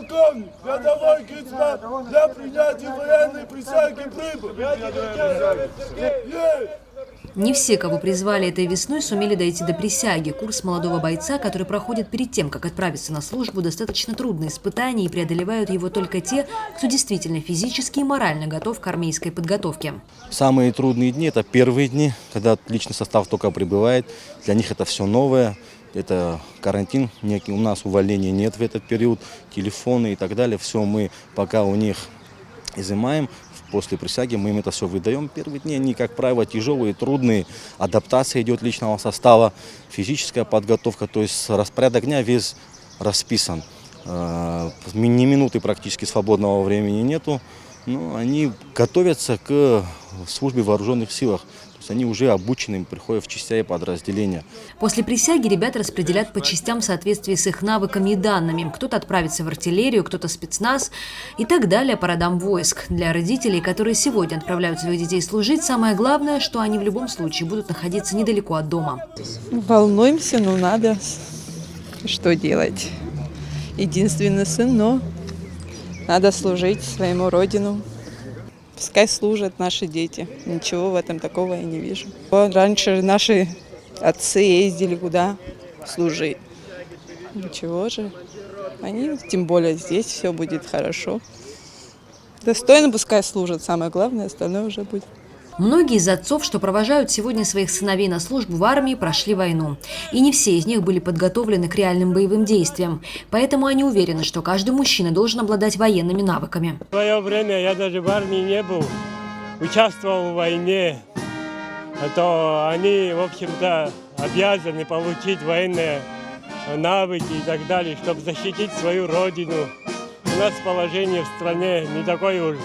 полковник, рядовой Кицман для принятия военной присяги прибыл. Не все, кого призвали этой весной, сумели дойти до присяги. Курс молодого бойца, который проходит перед тем, как отправиться на службу, достаточно трудное испытание, и преодолевают его только те, кто действительно физически и морально готов к армейской подготовке. Самые трудные дни – это первые дни, когда личный состав только прибывает. Для них это все новое. Это карантин, у нас увольнения нет в этот период, телефоны и так далее. Все мы пока у них изымаем. После присяги мы им это все выдаем. Первые дни они, как правило, тяжелые, трудные. Адаптация идет личного состава, физическая подготовка. То есть распорядок дня весь расписан. Ни минуты практически свободного времени нету. Но они готовятся к службе в вооруженных силах. То есть они уже обучены, приходят в части и подразделения. После присяги ребят распределят по частям в соответствии с их навыками и данными. Кто-то отправится в артиллерию, кто-то в спецназ и так далее по родам войск. Для родителей, которые сегодня отправляют своих детей служить, самое главное, что они в любом случае будут находиться недалеко от дома. Волнуемся, но надо. Что делать? Единственный сын, но надо служить своему родину. Пускай служат наши дети. Ничего в этом такого я не вижу. Раньше наши отцы ездили куда служить. Ничего же. Они, тем более здесь, все будет хорошо. Достойно пускай служат. Самое главное, остальное уже будет. Многие из отцов, что провожают сегодня своих сыновей на службу в армии, прошли войну. И не все из них были подготовлены к реальным боевым действиям. Поэтому они уверены, что каждый мужчина должен обладать военными навыками. В свое время я даже в армии не был, участвовал в войне. То они, в общем-то, обязаны получить военные навыки и так далее, чтобы защитить свою родину. У нас положение в стране не такое уж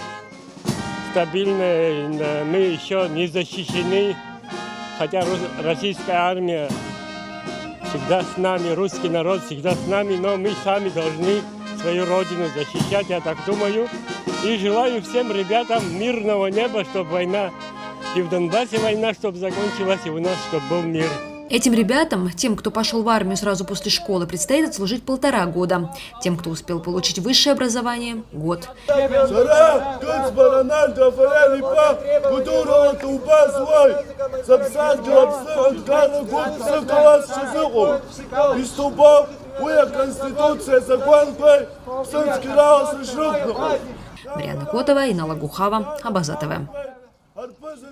стабильное, мы еще не защищены, хотя российская армия всегда с нами, русский народ всегда с нами, но мы сами должны свою родину защищать, я так думаю. И желаю всем ребятам мирного неба, чтобы война, и в Донбассе война, чтобы закончилась, и у нас, чтобы был мир. Этим ребятам, тем, кто пошел в армию сразу после школы, предстоит отслужить 1,5 года. Тем, кто успел получить высшее образование – год. Марьяна Котова, Инна Лагухава, Абаза ТВ.